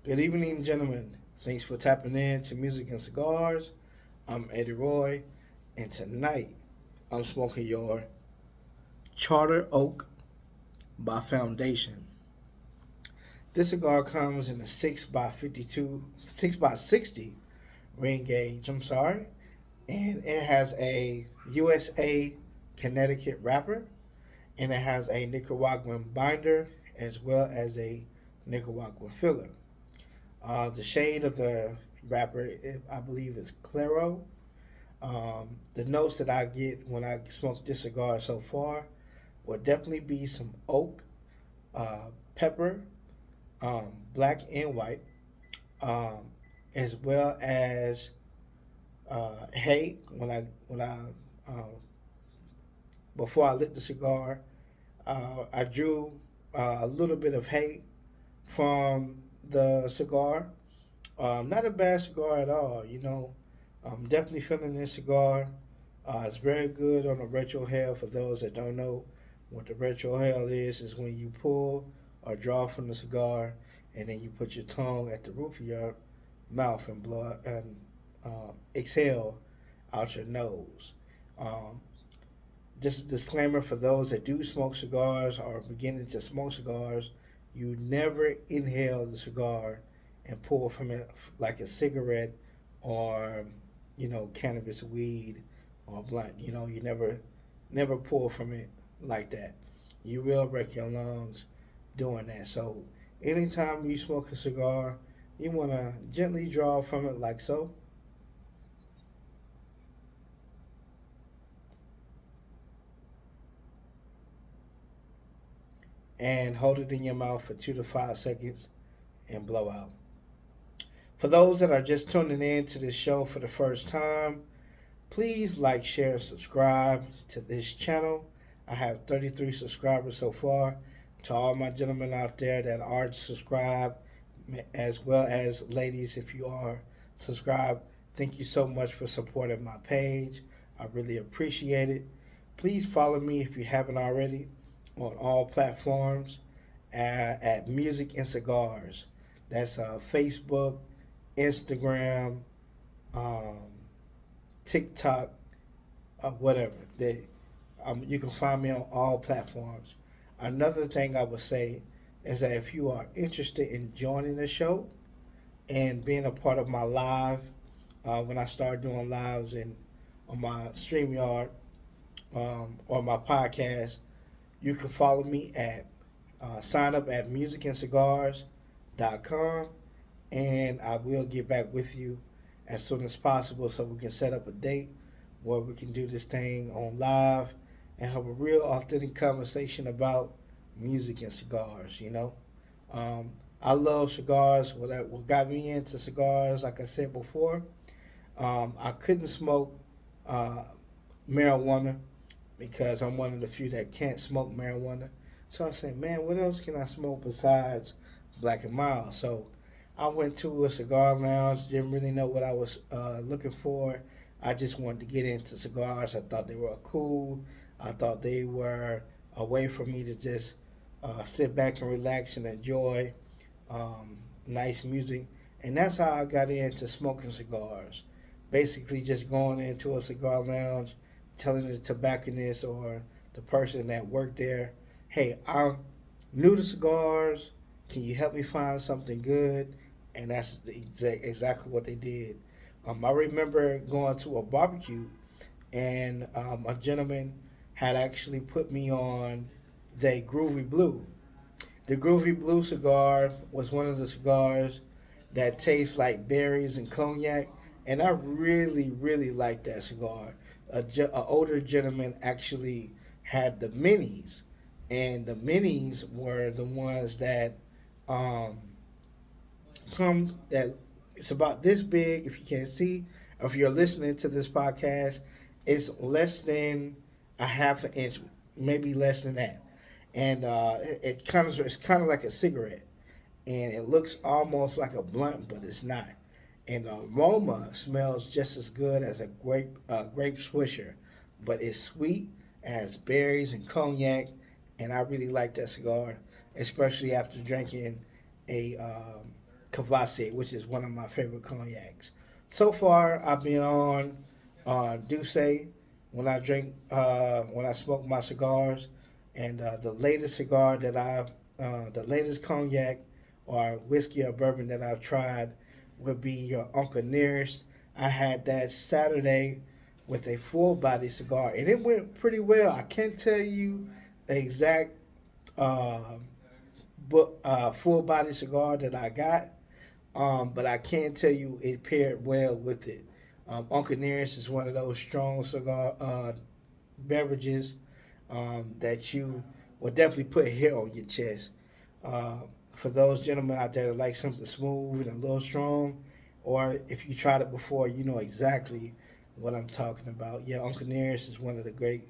Good evening, gentlemen. Thanks for tapping in to Music and Cigars. I'm Eddie Roy, and tonight I'm smoking your Charter Oak by Foundation. This cigar comes in a 6 by 52, 6 by 60 ring gauge. And it has a USA Connecticut wrapper, and it has a Nicaraguan binder as well as a Nicaraguan filler. The shade of the wrapper, I believe, is Claro. The notes that I get when I smoke this cigar so far will definitely be some oak, pepper, black and white, um, as well as hay. When I before I lit the cigar, I drew a little bit of hay from the cigar. Not a bad cigar at all. I'm definitely feeling this cigar. It's very good on the retro hell. For those that don't know what the retro hell is when you pull or draw from the cigar and then you put your tongue at the roof of your mouth and blow and exhale out your nose. Um, just a disclaimer for those that do smoke cigars or are beginning to smoke cigars: you never inhale the cigar and pull from it like a cigarette or cannabis weed or blunt. You never pull from it like that. You will wreck your lungs doing that. So anytime you smoke a cigar, you want to gently draw from it like so, and hold it in your mouth for 2 to 5 seconds and blow out. For those that are just tuning in to this show for the first time, please like, share, and subscribe to this channel. I have 33 subscribers so far. To all my gentlemen out there that are subscribed, as well as ladies, if you are subscribed, thank you so much for supporting my page. I really appreciate it. Please follow me if you haven't already on all platforms at Music and Cigars. That's Facebook, Instagram, um, TikTok, whatever. You can find me on all platforms. Another thing I would say is that if you are interested in joining the show and being a part of my live, when I start doing lives on my StreamYard or my podcast, you can follow me at sign up at musicandcigars.com, and I will get back with you as soon as possible so we can set up a date where we can do this thing on live and have a real authentic conversation about music and cigars. Um, I love cigars. What got me into cigars, like I said before, I couldn't smoke uh, marijuana because I'm one of the few that can't smoke marijuana. So I said, man, what else can I smoke besides Black and Mild? So I went to a cigar lounge, didn't really know what I was looking for. I just wanted to get into cigars. I thought they were cool. I thought they were a way for me to just sit back and relax and enjoy um, nice music. And that's how I got into smoking cigars. Basically, just going into a cigar lounge, telling the tobacconist or the person that worked there, hey, I'm new to cigars. Can you help me find something good? And that's exactly what they did. I remember going to a barbecue, and a gentleman had actually put me on the Groovy Blue. The Groovy Blue cigar was one of the cigars that tastes like berries and cognac, and I really, really like that cigar. A older gentleman actually had the minis, and the minis were the ones that um, come that it's about this big. If you can't see, or if you're listening to this podcast, it's less than a half an inch, maybe less than that, and it's kind of like a cigarette, and it looks almost like a blunt, but it's not. And the aroma smells just as good as a grape swisher, but it's sweet, it has berries and cognac, and I really like that cigar, especially after drinking a Cavassier, which is one of my favorite cognacs. So far, I've been on Douce when I drink when I smoke my cigars, and the latest cigar that the latest cognac or whiskey or bourbon that I've tried would be your Uncle Nearest. I had that Saturday with a full body cigar, and it went pretty well. I can't tell you the exact uh, full body cigar that I got, but I can tell you it paired well with it. Uncle Nearest is one of those strong cigar beverages that you will definitely put here on your chest. Uh, for those gentlemen out there that like something smooth and a little strong, or if you tried it before, you know exactly what I'm talking about. Yeah, Uncle Nearest is one of the great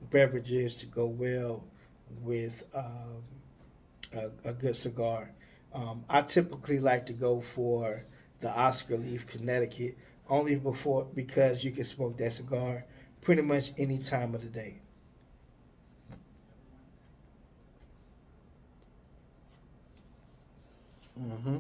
beverages to go well with a good cigar. I typically like to go for the Oscar Leaf Connecticut only before because you can smoke that cigar pretty much any time of the day. Hmm.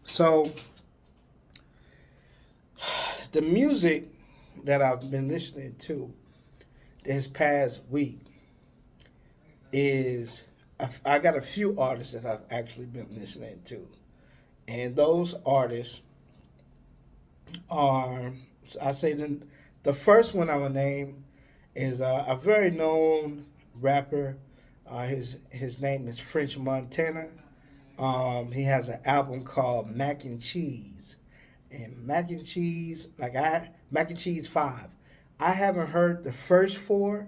So the music that I've been listening to this past week is I got a few artists that I've actually been listening to, and those artists are I say the first one I will name is a very known rapper. His name is French Montana. He has an album called Mac and Cheese, and Mac and Cheese Mac and Cheese Five. I haven't heard the first four,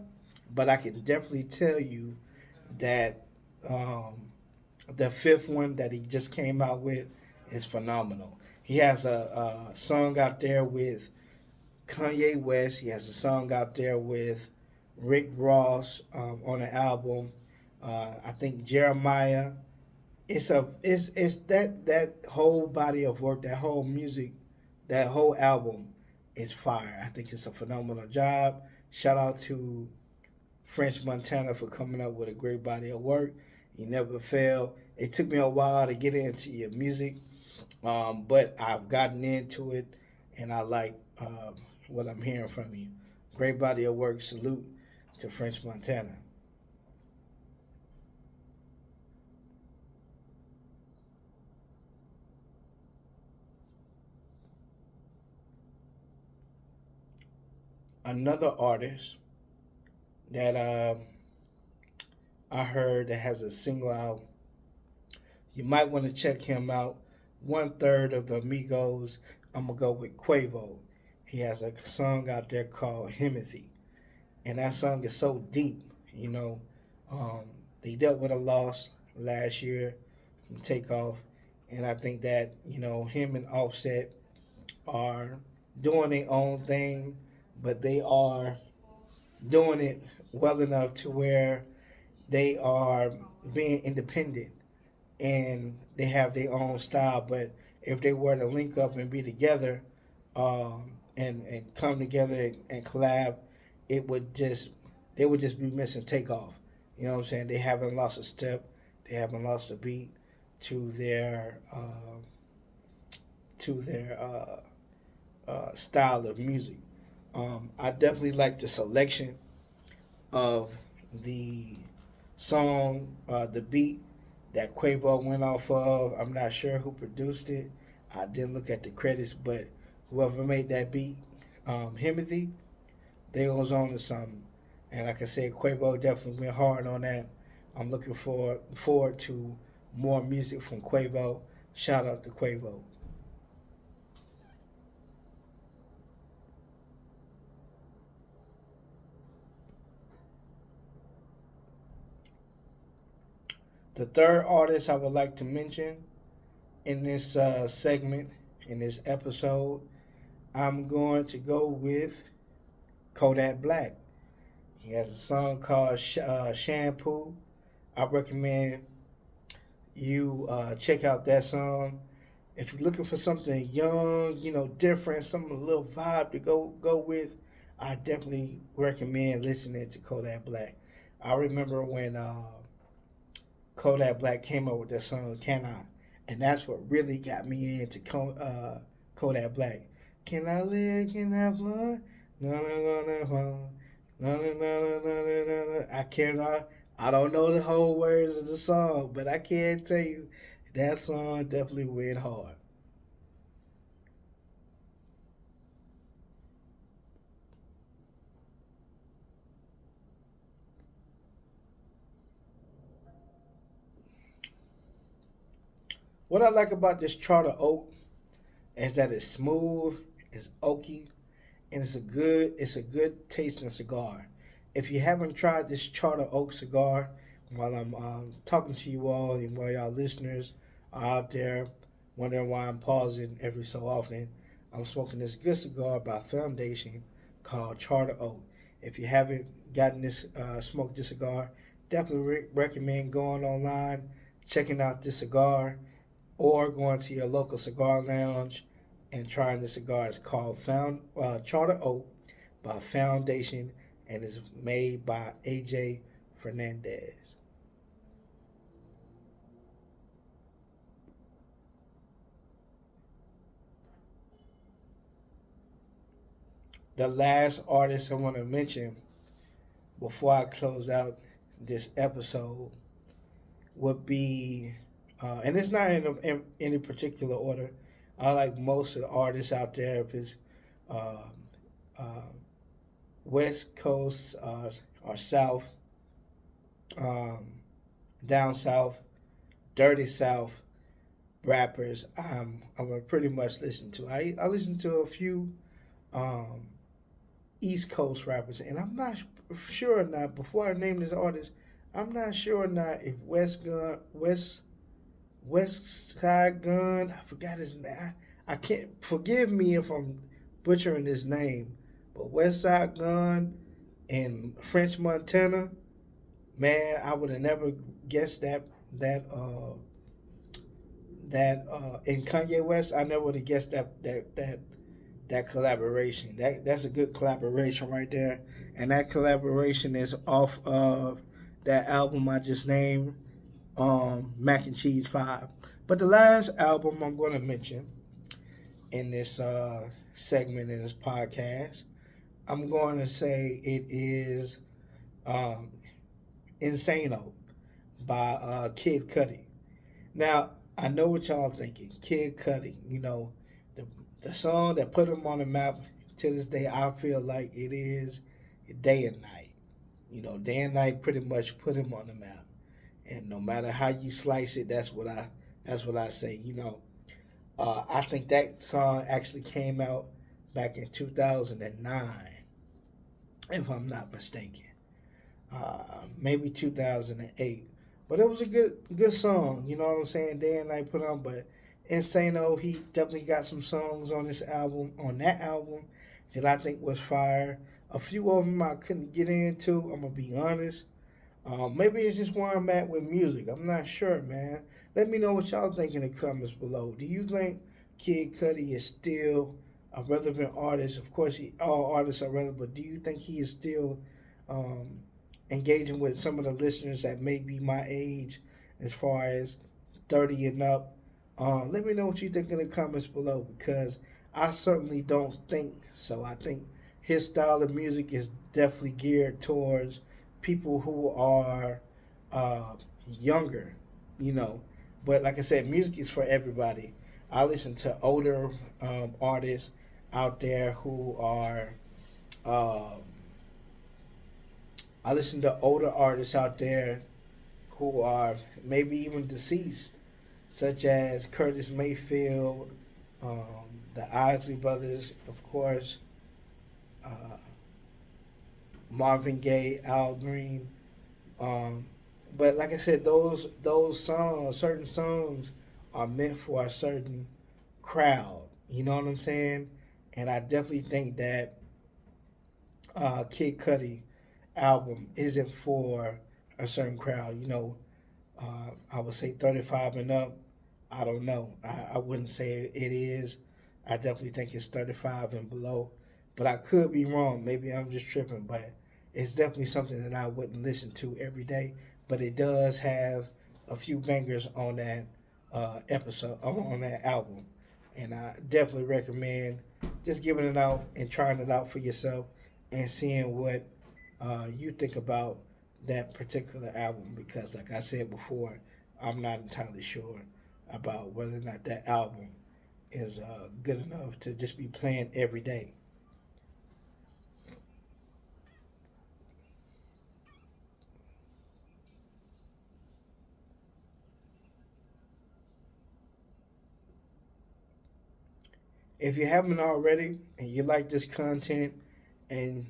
but I can definitely tell you that um, the fifth one that he just came out with is phenomenal. He has a song out there with Kanye West. He has a song out there with Rick Ross on the album. I think Jeremiah. It's that whole body of work, that whole music, that whole album is fire. I think it's a phenomenal job. Shout out to French Montana for coming up with a great body of work. You never fail. It took me a while to get into your music, but I've gotten into it, and I like what I'm hearing from you. Great body of work. Salute to French Montana. Another artist that I heard that has a single out. You might want to check him out. One third of the Amigos. I'm gonna go with Quavo. He has a song out there called Himothy, and that song is so deep. You know, um, they dealt with a loss last year from Takeoff, and I think that him and Offset are doing their own thing, but they are doing it well enough to where they are being independent and they have their own style. But if they were to link up and be together, and come together and collab, it would just they would just be missing takeoff. You know what I'm saying? They haven't lost a step, they haven't lost a beat to their style of music. I definitely like the selection of the song, the beat that Quavo went off of. I'm not sure who produced it. I didn't look at the credits, but whoever made that beat, Himothy, they was on to something. And like I said, Quavo definitely went hard on that. I'm looking forward to more music from Quavo. Shout out to Quavo. The third artist I would like to mention in this segment, in this episode, I'm going to go with Kodak Black. He has a song called Shampoo. I recommend you check out that song. If you're looking for something young, different, something a little vibe to go with, I definitely recommend listening to Kodak Black. I remember when Kodak Black came up with that song "Can I," and that's what really got me into Kodak Black. Can I live? Can I fly? No, no, no, no, no, no, no, no, no, no, no. I cannot. I don't know the whole words of the song, but I can tell you that song definitely went hard. What I like about this Charter Oak is that it's smooth, it's oaky, and it's a good tasting cigar. If you haven't tried this Charter Oak cigar, while I'm talking to you all and while y'all listeners are out there wondering why I'm pausing every so often, I'm smoking this good cigar by Foundation called Charter Oak. If you haven't gotten this smoked this cigar, definitely recommend going online, checking out this cigar, or going to your local cigar lounge and trying the cigar. It's called Charter Oak by Foundation and is made by AJ Fernandez. The last artist I want to mention before I close out this episode would be, and it's not in any particular order. I like most of the artists out there. If it's uh, uh, West Coast or South, um, down south, dirty south rappers, I'm gonna pretty much listen to. I listen to a few um, East Coast rappers, and I'm not sure or not. Before I name this artist, I'm not sure or not if West Side Gun. I forgot his name. I can't forgive me if I'm butchering his name, but West Side Gun and French Montana. Man, I would have never guessed that in Kanye West. I never would have guessed that collaboration. That's a good collaboration right there, and that collaboration is off of that album I just named, Mac and Cheese Five. But the last album I'm going to mention in this segment in this podcast, I'm going to say it is um, Insano by Kid Cudi. Now, I know what y'all thinking. Kid Cudi, the the song that put him on the map to this day, I feel like it is Day and Night. Day and Night pretty much put him on the map. And no matter how you slice it, that's what I say. I think that song actually came out back in 2009, if I'm not mistaken. Maybe 2008. But it was a good song, you know what I'm saying? Day and Night put on, but Insano, he definitely got some songs on that album, that I think was fire. A few of them I couldn't get into, I'm going to be honest. Maybe it's just where I'm at with music. I'm not sure, man. Let me know what y'all think in the comments below. Do you think Kid Cudi is still a relevant artist? Of course, all artists are relevant, but do you think he is still um, engaging with some of the listeners that may be my age, as far as 30 and up? Let me know what you think in the comments below, because I certainly don't think so. I think his style of music is definitely geared towards people who are uh, younger, you know. But like I said, music is for everybody. I listen to older artists out there who are. Uh, I listen to older artists out there who are maybe even deceased, such as Curtis Mayfield, the Isley Brothers, of course, uh, Marvin Gaye, Al Green. Um, but like I said, those songs, certain songs, are meant for a certain crowd. You know what I'm saying? And I definitely think that Kid Cudi album isn't for a certain crowd. I would say 35 and up. I don't know. I wouldn't say it is. I definitely think it's 35 and below. But I could be wrong. Maybe I'm just tripping. But it's definitely something that I wouldn't listen to every day. But it does have a few bangers on that episode, on that album. And I definitely recommend just giving it out and trying it out for yourself and seeing what you think about that particular album, because like I said before, I'm not entirely sure about whether or not that album is good enough to just be playing every day. If you haven't already and you like this content and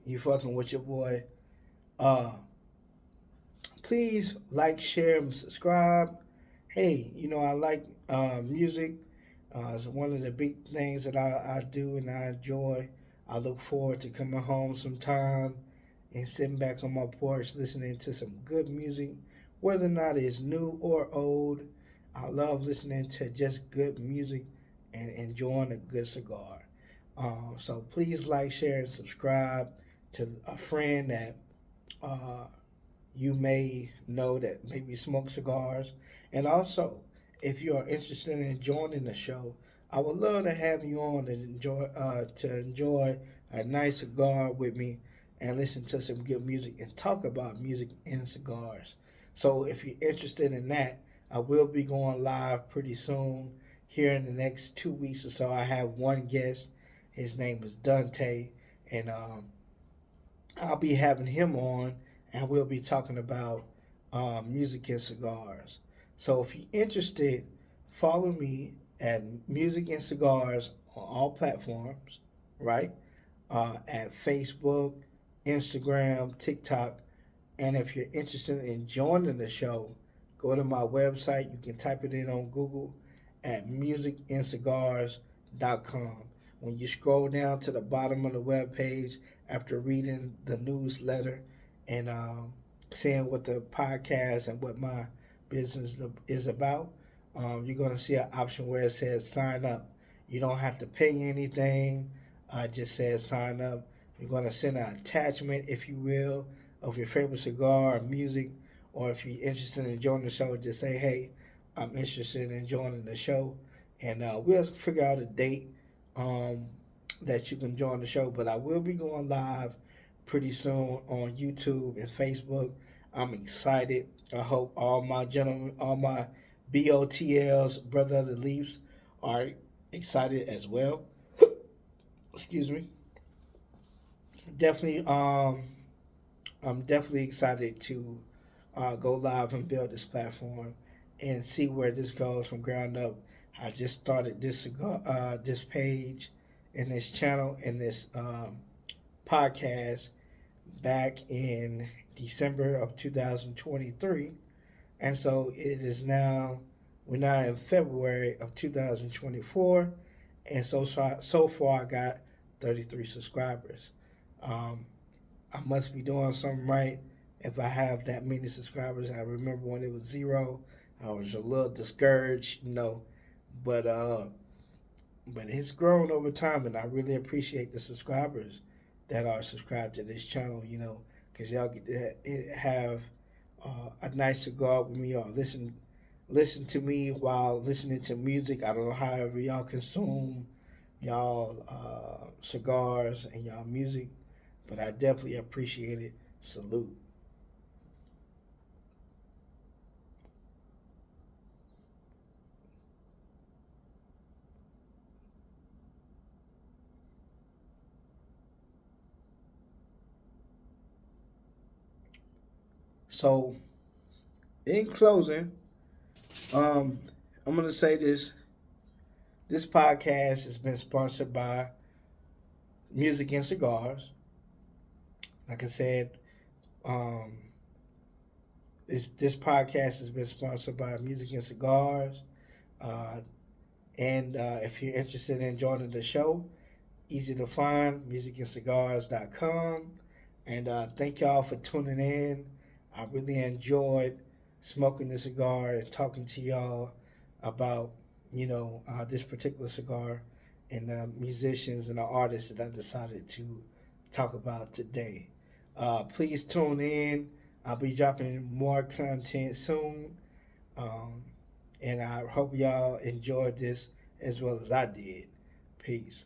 you fucking with your boy, uh, please like, share, and subscribe. Hey, I like music. It's one of the big things that I do and I enjoy. I look forward to coming home sometime and sitting back on my porch listening to some good music, whether or not it's new or old. I love listening to just good music and enjoying a good cigar. So please like, share, and subscribe to a friend that uh, you may know that maybe smoke cigars. And also, if you are interested in joining the show, I would love to have you on and enjoy a nice cigar with me and listen to some good music and talk about music and cigars. So if you're interested in that, I will be going live pretty soon. Here in the next 2 weeks or so, I have one guest. His name is Dante, and I'll be having him on, and we'll be talking about music and cigars. So if you're interested, follow me at Music and Cigars on all platforms, right? At Facebook, Instagram, TikTok, and if you're interested in joining the show, go to my website. You can type it in on Google at musicandcigars.com. When you scroll down to the bottom of the web page after reading the newsletter and seeing what the podcast and what my business is about, you're going to see an option where it says sign up. You don't have to pay anything. It just says sign up. You're going to send an attachment, if you will, of your favorite cigar or music, or if you're interested in joining the show, just say, hey, I'm interested in joining the show. And we'll figure out a date um, that you can join the show. But I will be going live pretty soon on YouTube and Facebook. I'm excited. I hope all my gentlemen, all my BOTLs, Brother of the Leaps, are excited as well. Excuse me. Definitely, I'm definitely excited to go live and build this platform and see where this goes from ground up. I just started this page and this channel and this podcast back in December of 2023, and so it is now we're now in February of 2024, and so far I got 33 subscribers. Um, I must be doing something right if I have that many subscribers. I remember when it was zero, I was a little discouraged, but but it's grown over time, and I really appreciate the subscribers that are subscribed to this channel, because y'all get to have a nice cigar with me or listen to me while listening to music. I don't know however y'all consume y'all cigars and y'all music, but I definitely appreciate it. Salute. So, in closing, um, I'm gonna say this: this podcast has been sponsored by Music and Cigars. Like I said, um, this podcast has been sponsored by Music and Cigars. Uh, and if you're interested in joining the show, easy to find, musicandcigars.com. And thank y'all for tuning in. I really enjoyed smoking the cigar and talking to y'all about, this particular cigar and the musicians and the artists that I decided to talk about today. Please tune in. I'll be dropping more content soon. Um, and I hope y'all enjoyed this as well as I did. Peace.